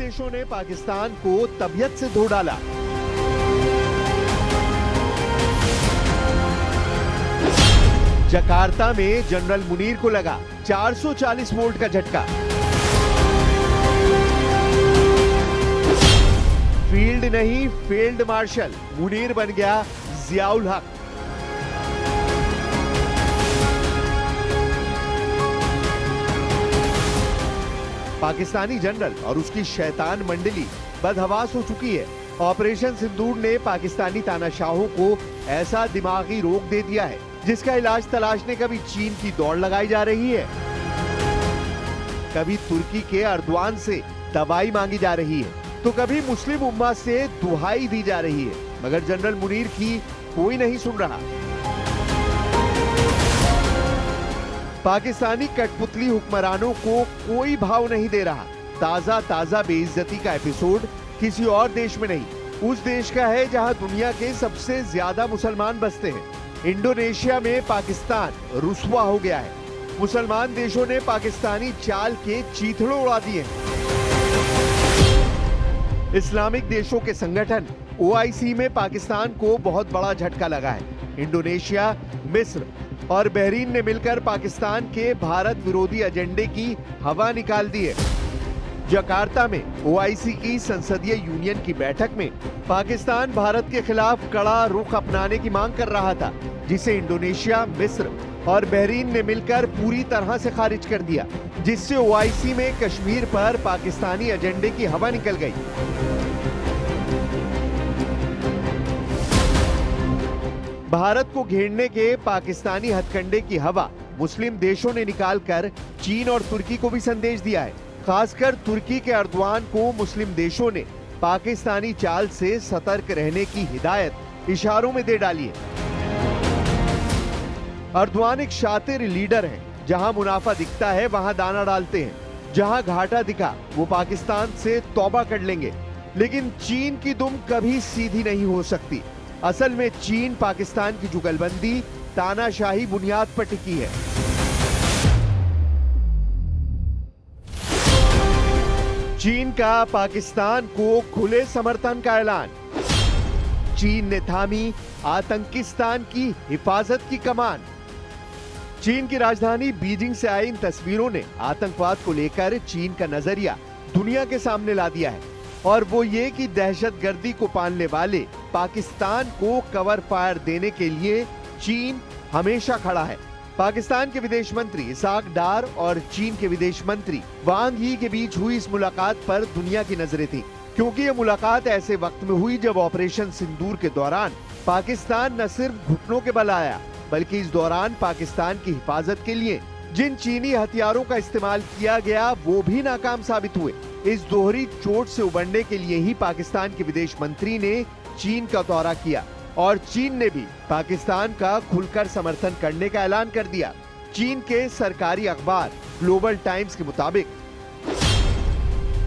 देशों ने पाकिस्तान को तबीयत से धो डाला। जकार्ता में जनरल मुनीर को लगा 440 वोल्ट का झटका। फील्ड नहीं, फील्ड मार्शल मुनीर बन गया जियाउल हक। पाकिस्तानी जनरल और उसकी शैतान मंडली बदहवास हो चुकी है। ऑपरेशन सिंदूर ने पाकिस्तानी तानाशाहों को ऐसा दिमागी रोग दे दिया है जिसका इलाज तलाशने कभी चीन की दौड़ लगाई जा रही है, कभी तुर्की के अर्दवान से दवाई मांगी जा रही है, तो कभी मुस्लिम उम्मा से दुहाई दी जा रही है, मगर जनरल मुनीर की कोई नहीं सुन रहा। पाकिस्तानी कठपुतली हुक्मरानों को कोई भाव नहीं दे रहा। ताजा ताजा बेइज्जती का एपिसोड किसी और देश में नहीं, उस देश का है जहां दुनिया के सबसे ज्यादा मुसलमान बसते हैं। इंडोनेशिया में पाकिस्तान रुस्वा हो गया है। मुसलमान देशों ने पाकिस्तानी चाल के चीथड़े उड़ा दिए। इस्लामिक देशों के संगठन OIC में पाकिस्तान को बहुत बड़ा झटका लगा है। इंडोनेशिया, मिस्र और बहरीन ने मिलकर पाकिस्तान के भारत विरोधी एजेंडे की हवा निकाल दी है। जकार्ता में OIC की संसदीय यूनियन की बैठक में पाकिस्तान भारत के खिलाफ कड़ा रुख अपनाने की मांग कर रहा था, जिसे इंडोनेशिया, मिस्र और बहरीन ने मिलकर पूरी तरह से खारिज कर दिया, जिससे OIC में कश्मीर पर पाकिस्तानी एजेंडे की हवा निकल गई। भारत को घेरने के पाकिस्तानी हथकंडे की हवा मुस्लिम देशों ने निकालकर चीन और तुर्की को भी संदेश दिया है। खासकर तुर्की के अर्दवान को मुस्लिम देशों ने पाकिस्तानी चाल से सतर्क रहने की हिदायत इशारों में दे डाली है। अर्दवान एक शातिर लीडर हैं, जहां मुनाफा दिखता है वहां दाना डालते हैं, जहां घाटा दिखा वो पाकिस्तान से तौबा कर लेंगे। लेकिन चीन की दुम कभी सीधी नहीं हो सकती। असल में चीन पाकिस्तान की जुगलबंदी तानाशाही बुनियाद पर टिकी है। चीन का पाकिस्तान को खुले समर्थन का ऐलान। चीन ने थामी आतंकिस्तान की हिफाजत की कमान। चीन की राजधानी बीजिंग से आई इन तस्वीरों ने आतंकवाद को लेकर चीन का नजरिया दुनिया के सामने ला दिया है, और वो ये कि दहशतगर्दी को पालने वाले पाकिस्तान को कवर फायर देने के लिए चीन हमेशा खड़ा है। पाकिस्तान के विदेश मंत्री इसाक डार और चीन के विदेश मंत्री वांग यी के बीच हुई इस मुलाकात पर दुनिया की नजरें थी, क्योंकि ये मुलाकात ऐसे वक्त में हुई जब ऑपरेशन सिंदूर के दौरान पाकिस्तान न सिर्फ घुटनों के बल आया, बल्कि इस दौरान पाकिस्तान की हिफाजत के लिए जिन चीनी हथियारों का इस्तेमाल किया गया वो भी नाकाम साबित हुए। इस दोहरी चोट से उबरने के लिए ही पाकिस्तान के विदेश मंत्री ने चीन का दौरा किया, और चीन ने भी पाकिस्तान का खुलकर समर्थन करने का ऐलान कर दिया। चीन के सरकारी अखबार ग्लोबल टाइम्स के मुताबिक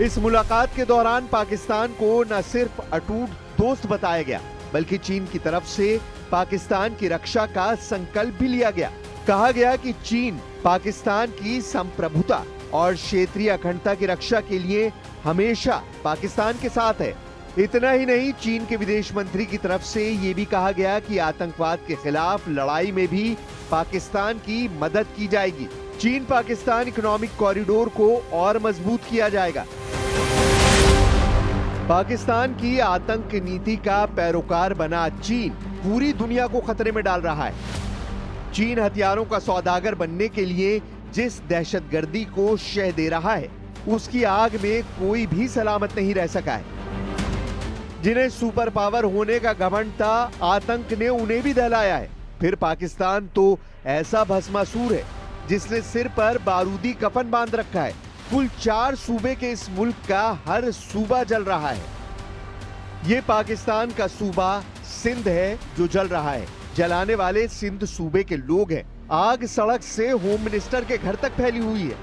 इस मुलाकात के दौरान पाकिस्तान को न सिर्फ अटूट दोस्त बताया गया, बल्कि चीन की तरफ से पाकिस्तान की रक्षा का संकल्प भी लिया गया। कहा गया कि चीन पाकिस्तान की संप्रभुता और क्षेत्रीय अखंडता की रक्षा के लिए हमेशा पाकिस्तान के साथ है। इतना ही नहीं, चीन के विदेश मंत्री की तरफ से ये भी कहा गया कि आतंकवाद के खिलाफ लड़ाई में भी पाकिस्तान की मदद की जाएगी। चीन पाकिस्तान इकोनॉमिक कॉरिडोर को और मजबूत किया जाएगा। पाकिस्तान की आतंक नीति का पैरोकार बना चीन पूरी दुनिया को खतरे में डाल रहा है। चीन हथियारों का सौदागर बनने के लिए जिस दहशतगर्दी को शह दे रहा है, उसकी आग में कोई भी सलामत नहीं रह सका है। जिन्हें सुपर पावर होने का घमंड था, आतंक ने उन्हें भी दहलाया है। फिर पाकिस्तान तो ऐसा भस्मासुर है जिसने सिर पर बारूदी कफन बांध रखा है। कुल 4 सूबे के इस मुल्क का हर सूबा जल रहा है। ये पाकिस्तान का सूबा सिंध है जो जल रहा है। जलाने वाले सिंध सूबे के लोग हैं। आग सड़क से होम मिनिस्टर के घर तक फैली हुई है।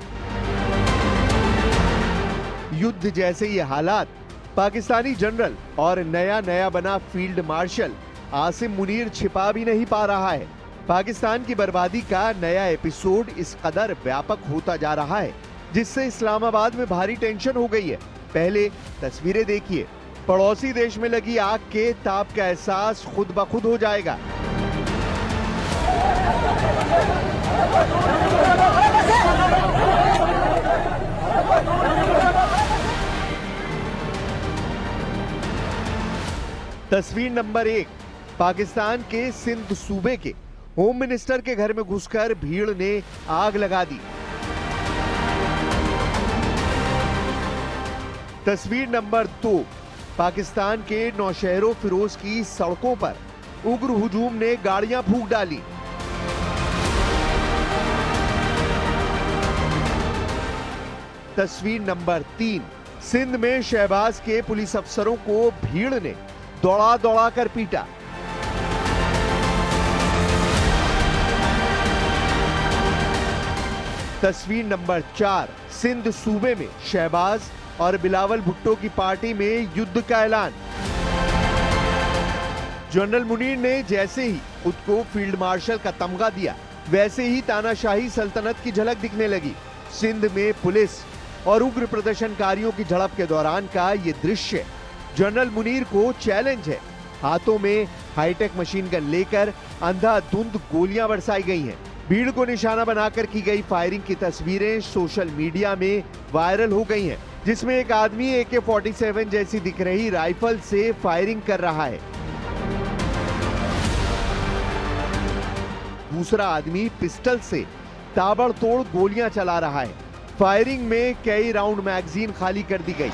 युद्ध जैसे ये हालात पाकिस्तानी जनरल और नया बना फील्ड मार्शल आसिम मुनीर छिपा भी नहीं पा रहा है। पाकिस्तान की बर्बादी का नया एपिसोड इस कदर व्यापक होता जा रहा है जिससे इस्लामाबाद में भारी टेंशन हो गई है। पहले तस्वीरें देखिए। पड़ोसी देश में लगी आग के ताप का एहसास खुद ब खुद हो जाएगा। तस्वीर नंबर 1, पाकिस्तान के सिंध सूबे के होम मिनिस्टर के घर में घुसकर भीड़ ने आग लगा दी। तस्वीर नंबर 2, पाकिस्तान के नौशहरों फिरोज की सड़कों पर उग्र हुजूम ने गाड़ियां फूंक डाली। तस्वीर नंबर 3, सिंध में शहबाज के पुलिस अफसरों को भीड़ ने दौड़ा दौड़ा कर पीटा। तस्वीर नंबर 4, सिंध सूबे में शहबाज और बिलावल भुट्टो की पार्टी में युद्ध का ऐलान। जनरल मुनीर ने जैसे ही खुद को फील्ड मार्शल का तमगा दिया, वैसे ही तानाशाही सल्तनत की झलक दिखने लगी। सिंध में पुलिस और उग्र प्रदर्शनकारियों की झड़प के दौरान का ये दृश्य जनरल मुनीर को चैलेंज है। हाथों में हाईटेक मशीन गन लेकर अंधाधुंध गोलियां बरसाई गई हैं। भीड़ को निशाना बनाकर की गई फायरिंग की तस्वीरें सोशल मीडिया में वायरल हो गई हैं, जिसमें एक आदमी AK-47 जैसी दिख रही राइफल से फायरिंग कर रहा है। दूसरा आदमी पिस्टल से ताबड़तोड़ गोलियां चला रहा है। फायरिंग में कई राउंड मैगजीन खाली कर दी गई।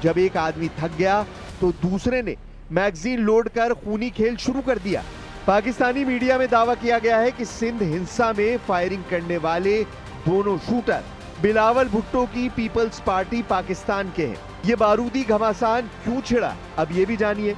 जब एक आदमी थक गया तो दूसरे ने मैगजीन लोड कर खूनी खेल शुरू कर दिया। पाकिस्तानी मीडिया में दावा किया गया है कि सिंध हिंसा में फायरिंग करने वाले दोनों शूटर बिलावल भुट्टो की पीपल्स पार्टी पाकिस्तान के हैं। ये बारूदी घमासान क्यों छिड़ा, अब ये भी जानिए।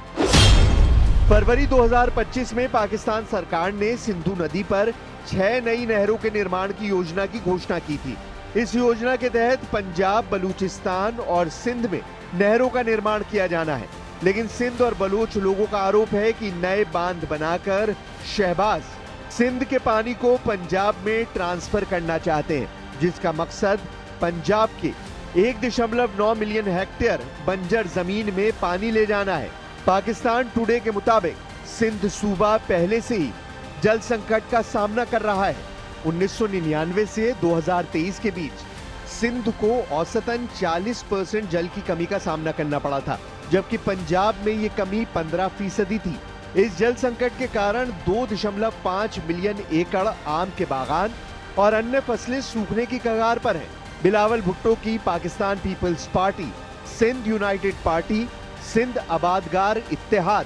फरवरी 2025 में पाकिस्तान सरकार ने सिंधु नदी पर 6 नई नहरों के निर्माण की योजना की घोषणा की थी। इस योजना के तहत पंजाब, बलूचिस्तान और सिंध में नहरों का निर्माण किया जाना है, लेकिन सिंध और बलूच लोगों का आरोप है कि नए बांध बनाकर शहबाज सिंध के पानी को पंजाब में ट्रांसफर करना चाहते हैं, जिसका मकसद पंजाब के 1.9 मिलियन हेक्टेयर बंजर जमीन में पानी ले जाना है। पाकिस्तान टुडे के मुताबिक सिंध सूबा पहले से ही जल संकट का सामना कर रहा है। 1999 से 2023 के बीच सिंध को औसतन 40% जल की कमी का सामना करना पड़ा था, जबकि पंजाब में ये कमी 15% थी। इस जल संकट के कारण 2.5 मिलियन एकड़ आम के बागान और अन्य फसलें सूखने की कगार पर हैं। बिलावल भुट्टो की Pakistan peoples party, Sindh united party, Sindh Abadgar Ittehad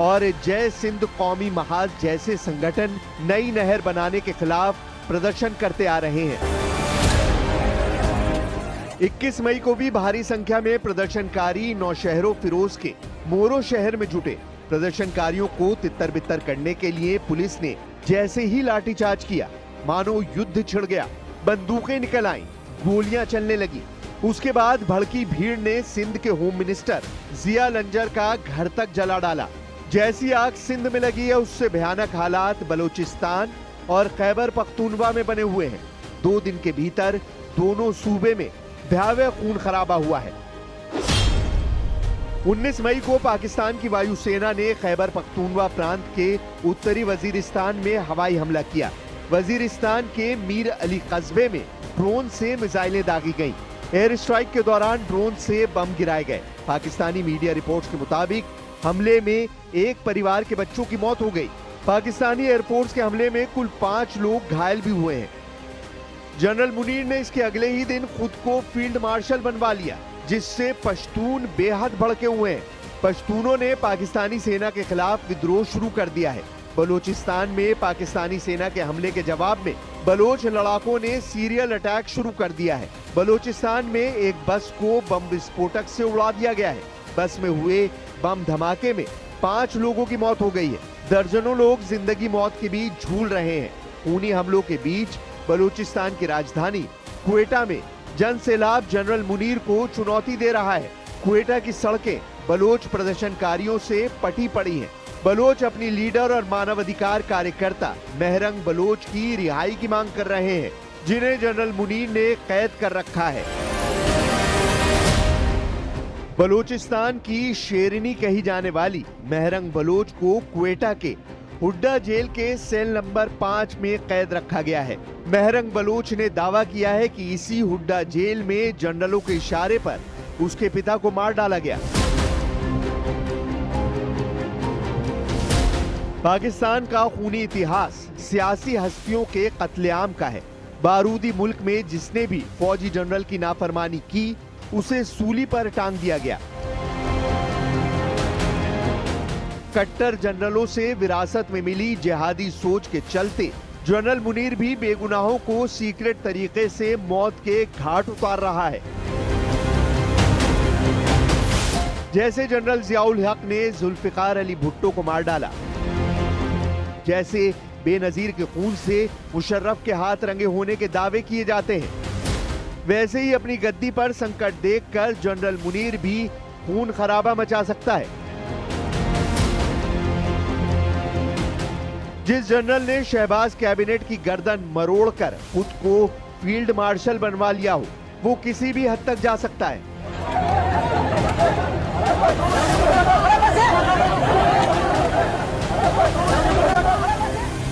और जय सिंध कौमी महाज जैसे संगठन नई नहर बनाने के खिलाफ प्रदर्शन करते आ रहे हैं। 21 मई को भी भारी संख्या में प्रदर्शनकारी नौशहरों फिरोज के मोरो शहर में जुटे। प्रदर्शनकारियों को तितर बितर करने के लिए पुलिस ने जैसे ही लाठीचार्ज किया, मानो युद्ध छिड़ गया। बंदूकें निकल आईं, गोलियां चलने लगी। उसके बाद भड़की भीड़ ने सिंध के होम मिनिस्टर जिया लंजर का घर तक जला डाला। जैसी आग सिंध में लगी है, उससे भयानक हालात बलूचिस्तान और खैबर पख्तूनवा में बने हुए हैं। 2 दिन के भीतर दोनों सूबे में भयावह खून खराबा हुआ है। 19 मई को पाकिस्तान की वायुसेना ने खैबर पख्तूनवा प्रांत के उत्तरी वजीरिस्तान में हवाई हमला किया। वजीरिस्तान के मीर अली कस्बे में ड्रोन से मिसाइलें दागी गईं। एयर स्ट्राइक के दौरान ड्रोन से बम गिराए गए। पाकिस्तानी मीडिया रिपोर्ट्स के मुताबिक हमले में एक परिवार के बच्चों की मौत हो गई। पाकिस्तानी एयरफोर्स के हमले में कुल 5 लोग घायल भी हुए हैं। जनरल मुनीर ने इसके अगले ही दिन खुद को फील्ड मार्शल बनवा लिया, जिससे पश्तून बेहद भड़के हुए हैं। पश्तूनों ने पाकिस्तानी सेना के खिलाफ विद्रोह शुरू कर दिया है। बलूचिस्तान में पाकिस्तानी सेना के हमले के जवाब में बलोच लड़ाकों ने सीरियल अटैक शुरू कर दिया है। बलूचिस्तान में एक बस को बम विस्फोटक से उड़ा दिया गया है। बस में हुए बम धमाके में 5 लोगों की मौत हो गई है। दर्जनों लोग जिंदगी मौत के बीच झूल रहे हैं। खूनी हमलों के बीच बलूचिस्तान की राजधानी क्वेटा में जन सैलाब जनरल मुनीर को चुनौती दे रहा है। क्वेटा की सड़कें बलोच प्रदर्शनकारियों से पटी पड़ी हैं। बलोच अपनी लीडर और मानवाधिकार कार्यकर्ता महरंग बलोच की रिहाई की मांग कर रहे हैं, जिन्हें जनरल मुनीर ने कैद कर रखा है। बलूचिस्तान की शेरनी कही जाने वाली महरंग बलोच को क्वेटा के हुड्डा जेल के सेल नंबर 5 में कैद रखा गया है। महरंग बलोच ने दावा किया है कि इसी हुड्डा जेल में जनरलों के इशारे पर उसके पिता को मार डाला गया। पाकिस्तान का खूनी इतिहास सियासी हस्तियों के कत्लेआम का है। बारूदी मुल्क में जिसने भी फौजी जनरल की नाफरमानी की, उसे सूली पर टांग दिया गया। कट्टर जनरलों से विरासत में मिली जिहादी सोच के चलते जनरल मुनीर भी बेगुनाहों को सीक्रेट तरीके से मौत के घाट उतार रहा है। जैसे जनरल जियाउल हक ने जुल्फिकार अली भुट्टो को मार डाला, जैसे बेनजीर के खून से मुशर्रफ के हाथ रंगे होने के दावे किए जाते हैं, वैसे ही अपनी गद्दी पर संकट देखकर जनरल मुनीर भी खून खराबा मचा सकता है। जिस जनरल ने शहबाज कैबिनेट की गर्दन मरोड़कर खुद को फील्ड मार्शल बनवा लिया हो, वो किसी भी हद तक जा सकता है।